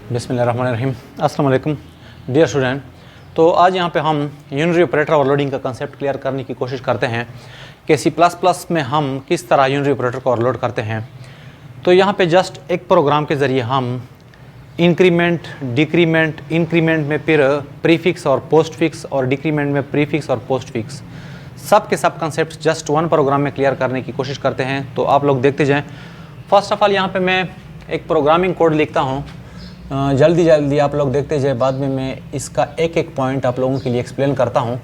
बिस्मिल्लाहिर्रहमानिर्रहीम। अस्सलाम वालेकुम डियर स्टूडेंट। तो आज यहाँ पे हम यूनरी ऑपरेटर ओवरलोडिंग का कंसेप्ट क्लियर करने की कोशिश करते हैं कि C++ में हम किस तरह यूनरी ऑपरेटर को ओवरलोड करते हैं। तो यहाँ पे जस्ट एक प्रोग्राम के ज़रिए हम इंक्रीमेंट, डिक्रीमेंट, इंक्रीमेंट में फिर प्रीफिक्स और पोस्ट फिक्स और डिक्रीमेंट में प्रीफिक्स और पोस्ट फिक्स, सब के सब कंसेप्ट जस्ट वन प्रोग्राम में क्लियर करने की कोशिश करते हैं। तो आप लोग देखते जाएँ। फर्स्ट ऑफ ऑल यहाँ पे मैं एक प्रोग्रामिंग कोड लिखता हूँ, जल्दी आप लोग देखते जाए। बाद में मैं इसका एक एक पॉइंट आप लोगों के लिए एक्सप्लेन करता हूँ।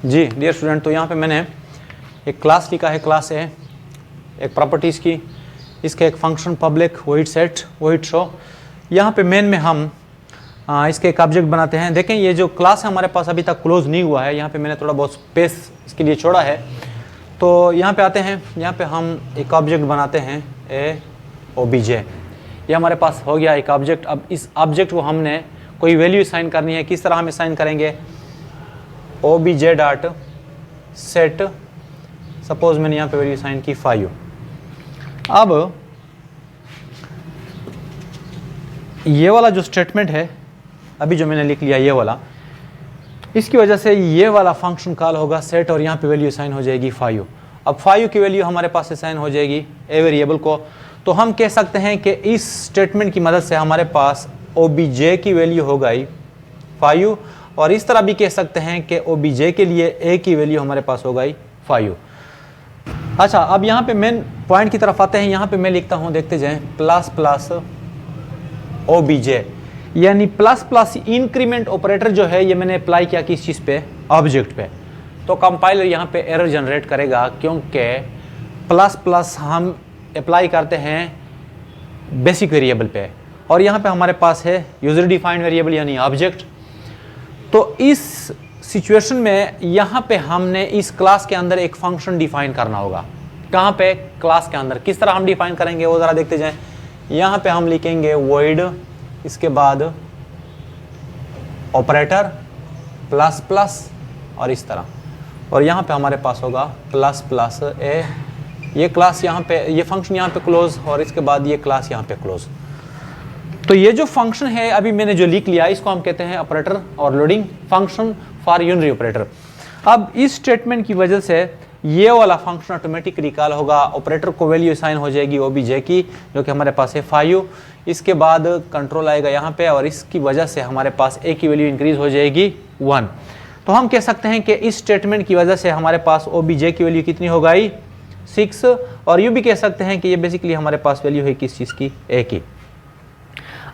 जी डियर स्टूडेंट, तो यहाँ पे मैंने एक क्लास लिखा है, क्लास है एक प्रॉपर्टीज़ की, इसका एक function public void set void show. यहाँ पे मेन में हम इसके एक ऑब्जेक्ट बनाते हैं। देखें ये जो क्लास है हमारे पास अभी तक क्लोज नहीं हुआ है, यहाँ पे मैंने थोड़ा बहुत स्पेस इसके लिए छोड़ा है। तो यहाँ पे आते हैं, यहाँ पे हम एक ऑब्जेक्ट बनाते हैं ए OBJ। ये हमारे पास हो गया एक ऑब्जेक्ट। अब इस ऑब्जेक्ट को हमने कोई वैल्यू असाइन करनी है। किस तरह हम असाइन करेंगे? OBJ डॉट सेट, सपोज मैंने यहाँ पे वैल्यू असाइन की 5। अब ये वाला जो स्टेटमेंट है अभी जो मैंने लिख लिया ये वाला, इसकी वजह से ये वाला फंक्शन कॉल होगा सेट और यहाँ पे वैल्यू असाइन हो जाएगी 5। अब 5 की वैल्यू हमारे पास असाइन हो जाएगी ए वेरिएबल को। तो हम कह सकते हैं कि इस स्टेटमेंट की मदद से हमारे पास OBJ की वैल्यू हो गई 5, और इस तरह भी कह सकते हैं कि OBJ के लिए ए की वैल्यू हमारे पास हो गई 5। अच्छा, अब यहाँ पे मेन पॉइंट की तरफ आते हैं। यहाँ पे मैं लिखता हूँ, देखते जाएँ, प्लस प्लस OBJ, यानी प्लस प्लस इंक्रीमेंट ऑपरेटर जो है ये मैंने अप्लाई किया किस चीज़ पे? ऑब्जेक्ट पे। तो कंपाइलर यहाँ पे एरर जनरेट करेगा, क्योंकि प्लस प्लस हम अप्लाई करते हैं बेसिक वेरिएबल पे, और यहाँ पे हमारे पास है यूजर डिफाइंड वेरिएबल यानी ऑब्जेक्ट। तो इस सिचुएशन में यहाँ पे हमने इस क्लास के अंदर एक फंक्शन डिफाइन करना होगा। कहाँ पे? क्लास के अंदर। किस तरह हम डिफाइन करेंगे वो ज़रा देखते जाएँ। यहाँ पे हम लिखेंगे वॉइड, इसके बाद ऑपरेटर प्लस प्लस और इस तरह, और यहाँ पे हमारे पास होगा प्लस प्लस ए। ये क्लास यहाँ पे, ये फंक्शन यहाँ पे क्लोज, और इसके बाद ये क्लास यहाँ पे क्लोज। तो ये जो फंक्शन है अभी मैंने जो लिख लिया, इसको हम कहते हैं operator overloading function for unary operator. अब इस स्टेटमेंट की वजह से ये वाला फंक्शन ऑटोमेटिक रिकॉल होगा, ऑपरेटर को वैल्यू असाइन हो जाएगी OBJ की, जो कि हमारे पास है 5। इसके बाद कंट्रोल आएगा यहाँ पे, और इसकी वजह से हमारे पास ए की वैल्यू इंक्रीज हो जाएगी 1। तो हम कह सकते हैं कि इस स्टेटमेंट की वजह से हमारे पास OBJ की वैल्यू कितनी हो गई? 6। और यूँ भी कह सकते हैं कि ये बेसिकली हमारे पास वैल्यू है किस चीज़ की? ए की।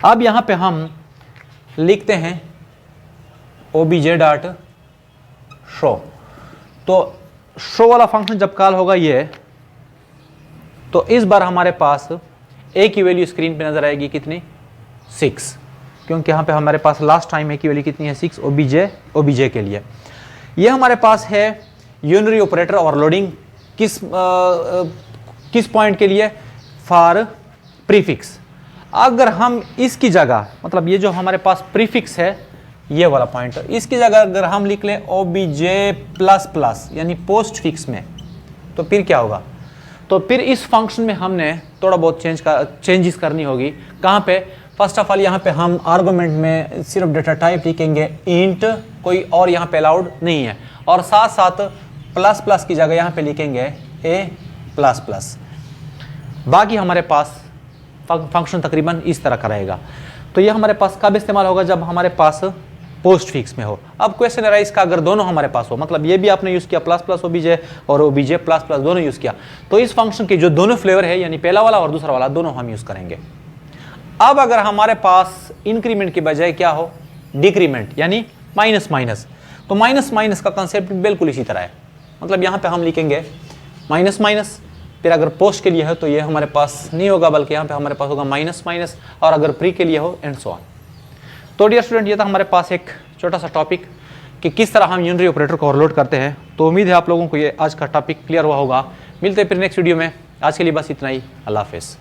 अब यहाँ पे हम लिखते हैं OBJ डॉट शो। तो शो वाला फंक्शन जब कॉल होगा ये, तो इस बार हमारे पास ए की वैल्यू स्क्रीन पे नजर आएगी कितनी? 6, क्योंकि यहाँ पे हमारे पास लास्ट टाइम ए की वैल्यू कितनी है? 6 OBJ के लिए। ये हमारे पास है यूनरी ऑपरेटर ओवरलोडिंग। किस पॉइंट के लिए? For prefix. अगर हम इसकी जगह, मतलब ये जो हमारे पास प्रीफिक्स है ये वाला पॉइंट, इसकी जगह अगर हम लिख लें OBJ प्लस प्लस यानी पोस्ट फिक्स में, तो फिर क्या होगा? तो फिर इस फंक्शन में हमने थोड़ा बहुत चेंजेस करनी होगी। कहाँ पे? फर्स्ट ऑफ ऑल यहाँ पे हम आर्गुमेंट में सिर्फ डेटा टाइप लिखेंगे इंट, कोई और यहाँ पे अलाउड नहीं है, और साथ साथ प्लस प्लस की जगह यहाँ पे लिखेंगे ए प्लस प्लस। बाकी हमारे पास फंक्शन तकरीबन इस तरह का रहेगा। तो ये हमारे पास कब इस्तेमाल होगा? जब हमारे पास पोस्ट फिक्स में हो। अब क्वेश्चन है इसका, अगर दोनों हमारे पास हो, मतलब ये भी आपने यूज़ किया प्लस प्लस OBJ और OBJ प्लस प्लस दोनों यूज़ किया, तो इस फंक्शन के जो दोनों फ्लेवर है, यानी पहला वाला और दूसरा वाला, दोनों हम यूज़ करेंगे। अब अगर हमारे पास इंक्रीमेंट की बजाय क्या हो? डिक्रीमेंट, यानी माइनस माइनस, तो माइनस माइनस का कंसेप्ट बिल्कुल इसी तरह है। मतलब यहाँ पे हम लिखेंगे माइनस माइनस, फिर अगर पोस्ट के लिए हो तो ये हमारे पास नहीं होगा, बल्कि यहाँ पे हमारे पास होगा माइनस माइनस, और अगर प्री के लिए हो एंड सो ऑन। तो डियर स्टूडेंट, ये था हमारे पास एक छोटा सा टॉपिक कि किस तरह हम यूनरी ऑपरेटर को ओवरलोड करते हैं। तो उम्मीद है आप लोगों को ये आज का टॉपिक क्लियर हुआ होगा। मिलते हैं फिर नेक्स्ट वीडियो में। आज के लिए बस इतना ही। अल्लाह हाफिज़।